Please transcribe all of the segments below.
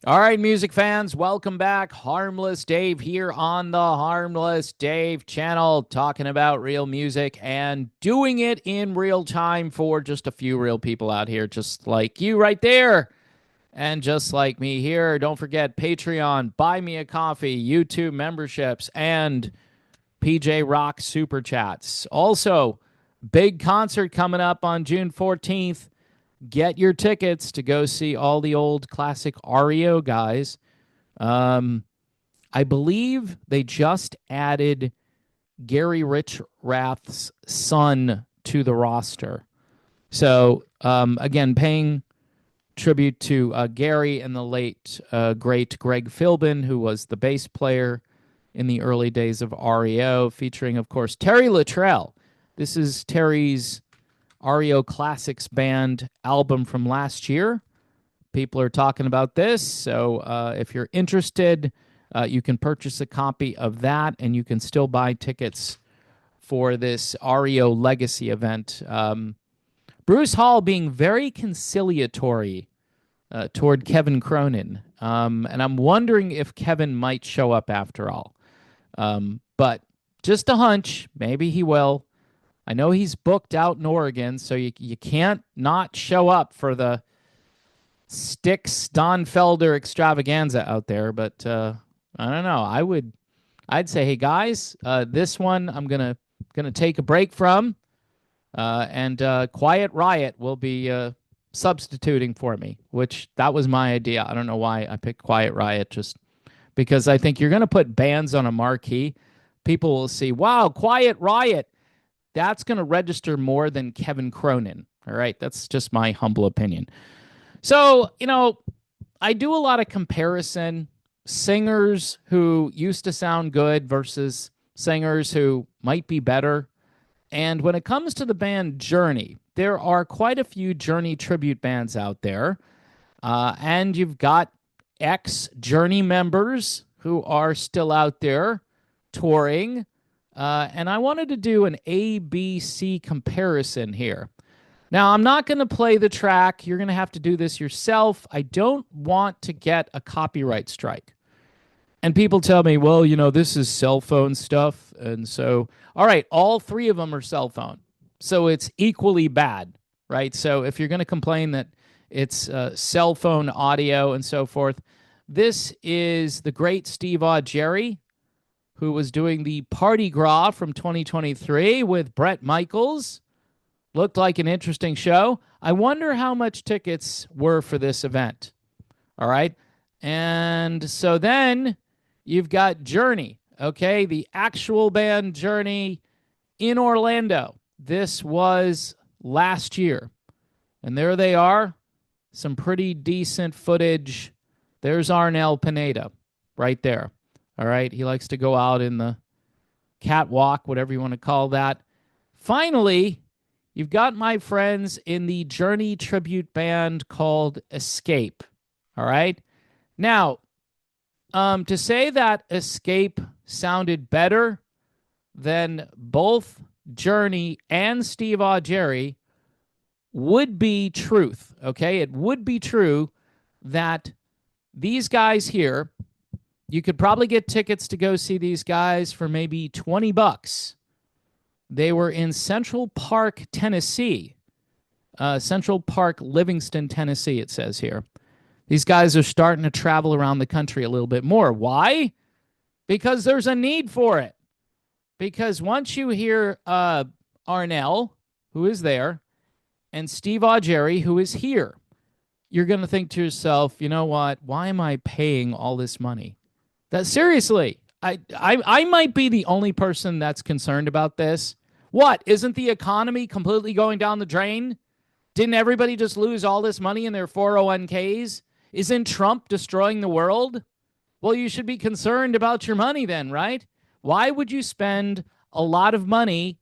All right, music fans, welcome back. Harmless Dave here on the Harmless Dave channel, talking about real music and doing it in real time for just a few real people out here, just like you right there, and just like me here. Don't forget Patreon, Buy Me a Coffee, YouTube memberships, and PJ Rock Super Chats. Also, big concert coming up on June 14th. Get your tickets to go see all the old classic REO guys. Um, I believe they just added Gary Richrath's son to the roster. So, again, paying tribute to Gary and the late, great Greg Philbin, who was the bass player in the early days of REO, featuring, of course, Terry Luttrell. This is Terry's REO Classics Band album from last year. People are talking about this. So if you're interested, you can purchase a copy of that, and you can still buy tickets for this REO Legacy event. Bruce Hall being very conciliatory toward Kevin Cronin. And I'm wondering if Kevin might show up after all. But just a hunch. Maybe he will. I know he's booked out in Oregon, so you can't not show up for the Styx Don Felder extravaganza out there. But I don't know. I'd say, hey guys, this one I'm gonna take a break from, and Quiet Riot will be substituting for me. Which that was my idea. I don't know why I picked Quiet Riot, just because I think you're gonna put bands on a marquee. People will see, wow, Quiet Riot. That's going to register more than Kevin Cronin. All right. That's just my humble opinion. So, I do a lot of comparison. Singers who used to sound good versus singers who might be better. And when it comes to the band Journey, there are quite a few Journey tribute bands out there. And you've got ex-Journey members who are still out there touring. And I wanted to do an A-B-C comparison here. Now, I'm not going to play the track. You're going to have to do this yourself. I don't want to get a copyright strike. And people tell me, well, this is cell phone stuff. And so, all right, all three of them are cell phone. So it's equally bad, right? So if you're going to complain that it's cell phone audio and so forth, this is the great Steve Augeri, who was doing the Party Gras from 2023 with Bret Michaels. Looked like an interesting show. I wonder how much tickets were for this event. All right. And so then you've got Journey, okay? The actual band Journey in Orlando. This was last year. And there they are. Some pretty decent footage. There's Arnel Pineda right there. All right. He likes to go out in the catwalk, whatever you want to call that. Finally, you've got my friends in the Journey tribute band called Escape. All right. Now, to say that Escape sounded better than both Journey and Steve Augeri would be truth. Okay. It would be true that these guys here, you could probably get tickets to go see these guys for maybe $20. They were in Central Park, Tennessee. Central Park, Livingston, Tennessee, it says here. These guys are starting to travel around the country a little bit more. Why? Because there's a need for it. Because once you hear Arnel, who is there, and Steve Augeri, who is here, you're going to think to yourself, you know what? Why am I paying all this money? That seriously, I might be the only person that's concerned about this. What? Isn't the economy completely going down the drain? Didn't everybody just lose all this money in their 401ks? Isn't Trump destroying the world? Well, you should be concerned about your money then, right? Why would you spend a lot of money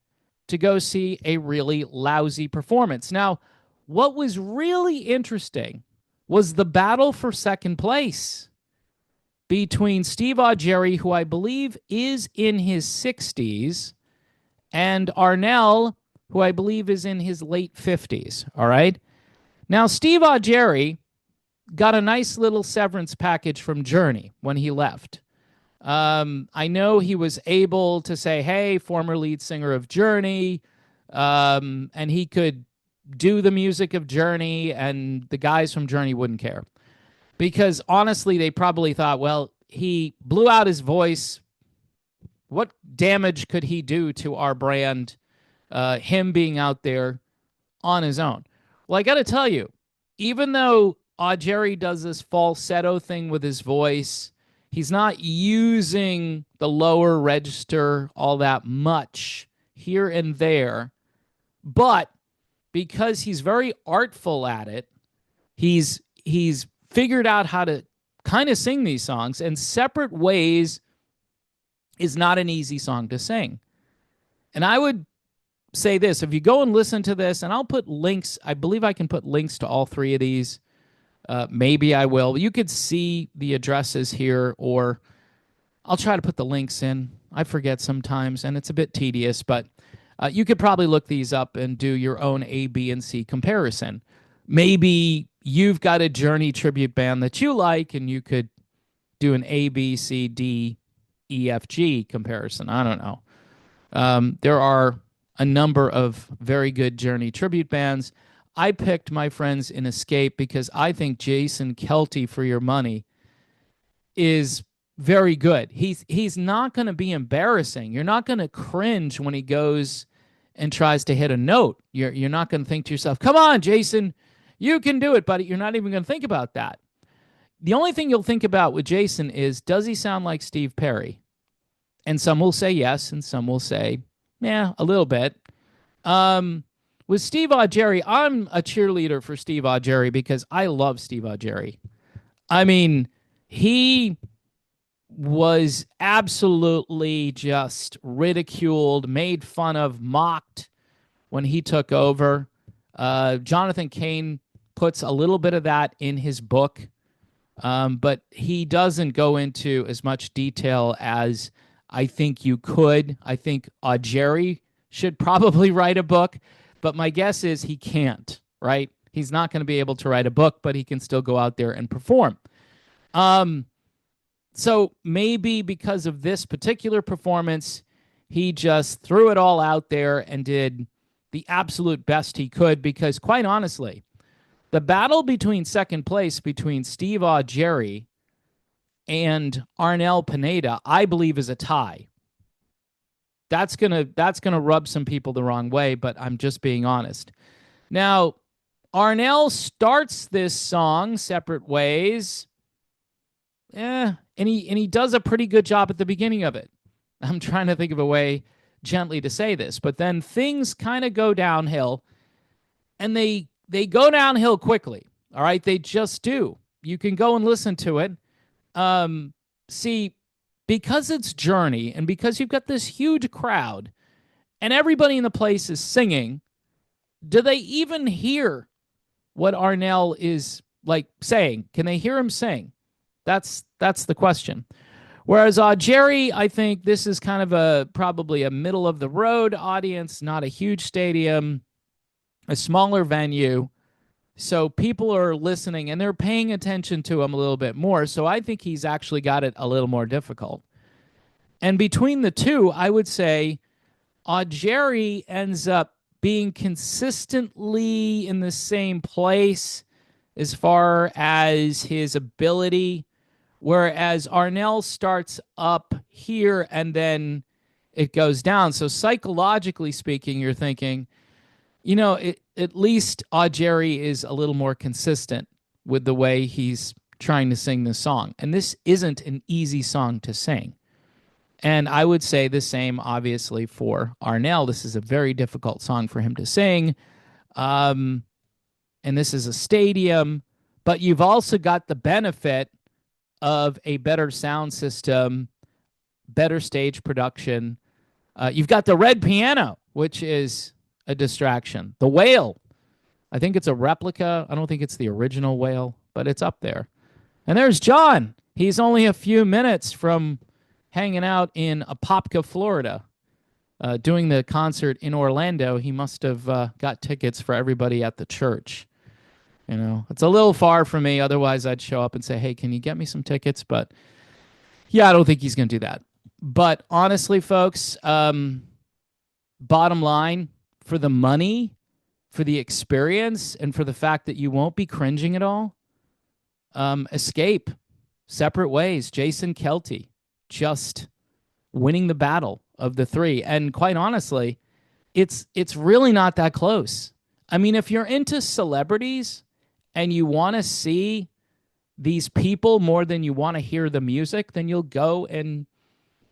to go see a really lousy performance? Now, what was really interesting was the battle for second place between Steve Augeri, who I believe is in his 60s, and Arnel, who I believe is in his late 50s. All right. Now, Steve Augeri got a nice little severance package from Journey when he left. I know he was able to say, hey, former lead singer of Journey, and he could do the music of Journey, and the guys from Journey wouldn't care. Because honestly, they probably thought, well, he blew out his voice. What damage could he do to our brand, him being out there on his own? Well, I got to tell you, even though Augeri does this falsetto thing with his voice, he's not using the lower register all that much here and there. But because he's very artful at it, he's figured out how to kind of sing these songs, and Separate Ways is not an easy song to sing. And I would say this, if you go and listen to this, and I'll put links, I believe I can put links to all three of these. Maybe I will. You could see the addresses here, or I'll try to put the links in. I forget sometimes, and it's a bit tedious, but you could probably look these up and do your own A, B, and C comparison. Maybe you've got a Journey tribute band that you like, and you could do an A, B, C, D, E, F, G comparison. I don't know. There are a number of very good Journey tribute bands. I picked my friends in Escape because I think Jason Kelty, For Your Money, is very good. He's not going to be embarrassing. You're not going to cringe when he goes and tries to hit a note. You're not going to think to yourself, come on, Jason, you can do it, buddy. You're not even going to think about that. The only thing you'll think about with Jason is, does he sound like Steve Perry? And some will say yes, and some will say, yeah, a little bit. With Steve Augeri, I'm a cheerleader for Steve Augeri because I love Steve Augeri. I mean, he was absolutely just ridiculed, made fun of, mocked when he took over. Jonathan Cain puts a little bit of that in his book, but he doesn't go into as much detail as I think you could. I think Augeri should probably write a book, but my guess is he can't, right? He's not going to be able to write a book, but he can still go out there and perform. So maybe because of this particular performance, he just threw it all out there and did the absolute best he could, because quite honestly, the battle between second place between Steve Augeri and Arnel Pineda, I believe, is a tie. That's gonna rub some people the wrong way, but I'm just being honest. Now, Arnel starts this song, Separate Ways, and he does a pretty good job at the beginning of it. I'm trying to think of a way gently to say this, but then things kind of go downhill, and they go downhill quickly. All right, they just do. You can go and listen to it. See, because it's Journey, and because you've got this huge crowd, and everybody in the place is singing, do they even hear what Arnel is like saying? Can they hear him sing? That's the question. Whereas Augeri, I think this is kind of probably a middle of the road audience, not a huge stadium, a smaller venue. So people are listening and they're paying attention to him a little bit more. So I think he's actually got it a little more difficult. And between the two, I would say Augeri ends up being consistently in the same place as far as his ability, whereas Arnel starts up here and then it goes down. So psychologically speaking, you're thinking, at least Augeri is a little more consistent with the way he's trying to sing this song. And this isn't an easy song to sing. And I would say the same, obviously, for Arnel. This is a very difficult song for him to sing. And this is a stadium. But you've also got the benefit of a better sound system, better stage production. You've got the red piano, which is a distraction. The whale, I think it's a replica. I don't think it's the original whale, but it's up there. And there's John. He's only a few minutes from hanging out in Apopka, Florida, doing the concert in Orlando. He must have got tickets for everybody at the church. It's a little far from me. Otherwise, I'd show up and say, "Hey, can you get me some tickets?" But yeah, I don't think he's going to do that. But honestly, folks, bottom line, for the money, for the experience, and for the fact that you won't be cringing at all, Escape, Separate Ways, Jason Kelty, just winning the battle of the three. And quite honestly, it's really not that close. I mean, if you're into celebrities and you want to see these people more than you want to hear the music, then you'll go and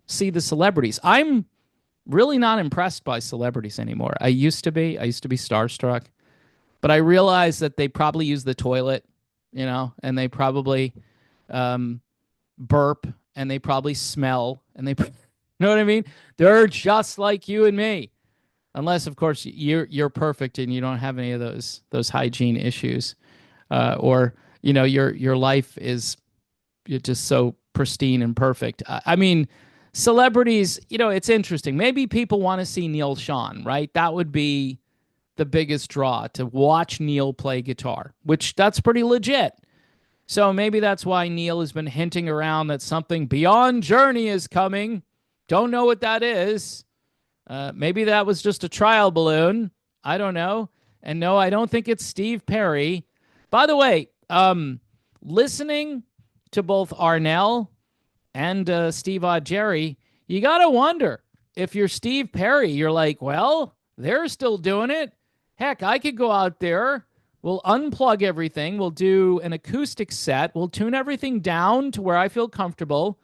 see the celebrities. I'm really not impressed by celebrities anymore. I used to be. I used to be starstruck. But I realize that they probably use the toilet, and they probably burp, and they probably smell, and they, you know what I mean? They're just like you and me, unless, of course, you're perfect and you don't have any of those hygiene issues, or your life is you're just so pristine and perfect. I mean, celebrities, it's interesting. Maybe people want to see Neil Sean, right? That would be the biggest draw, to watch Neil play guitar, which that's pretty legit. So maybe that's why Neil has been hinting around that something beyond Journey is coming. Don't know what that is. Maybe that was just a trial balloon. I don't know. And no, I don't think it's Steve Perry. By the way, listening to both Arnell and Steve Augeri, you got to wonder, if you're Steve Perry, you're like, well, they're still doing it. Heck, I could go out there. We'll unplug everything. We'll do an acoustic set. We'll tune everything down to where I feel comfortable.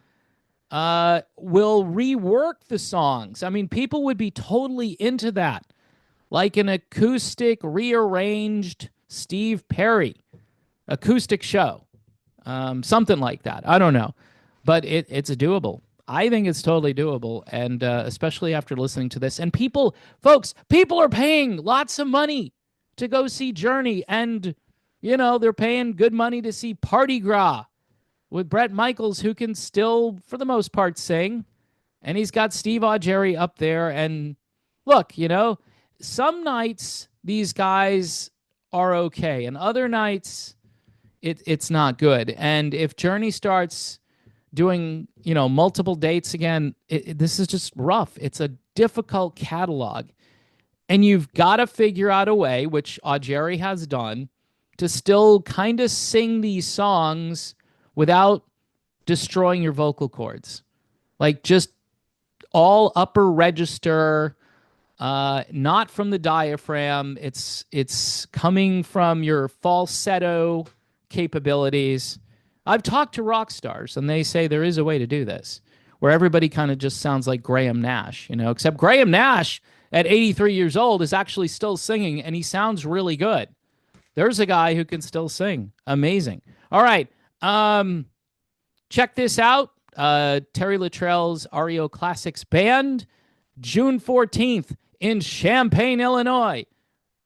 We'll rework the songs. I mean, people would be totally into that. Like an acoustic, rearranged Steve Perry acoustic show. Something like that. I don't know. But it's doable. I think it's totally doable, and especially after listening to this. And folks, people are paying lots of money to go see Journey, and, they're paying good money to see Party Gras with Bret Michaels, who can still, for the most part, sing. And he's got Steve Augeri up there. And look, some nights these guys are okay, and other nights it's not good. And if Journey starts doing, multiple dates again, this is just rough. It's a difficult catalog. And you've got to figure out a way, which Augeri has done, to still kind of sing these songs without destroying your vocal cords. Like, just all upper register, not from the diaphragm. It's coming from your falsetto capabilities. I've talked to rock stars, and they say there is a way to do this, where everybody kind of just sounds like Graham Nash, except Graham Nash at 83 years old is actually still singing, and he sounds really good. There's a guy who can still sing. Amazing. All right. Check this out. Terry Luttrell's REO Classics Band, June 14th in Champaign, Illinois.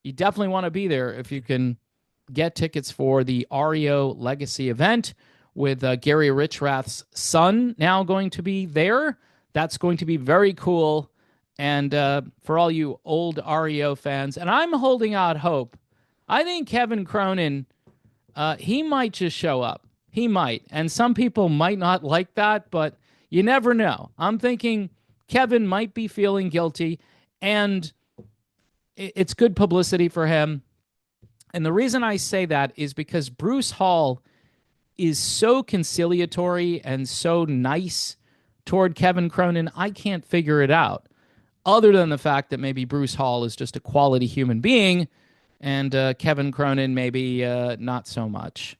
You definitely want to be there if you can get tickets for the REO Legacy event, with Gary Richrath's son now going to be there. That's going to be very cool. And for all you old REO fans, and I'm holding out hope, I think Kevin Cronin, he might just show up. He might. And some people might not like that, but you never know. I'm thinking Kevin might be feeling guilty, and it's good publicity for him. And the reason I say that is because Bruce Hall is so conciliatory and so nice toward Kevin Cronin, I can't figure it out, other than the fact that maybe Bruce Hall is just a quality human being, and Kevin Cronin maybe not so much.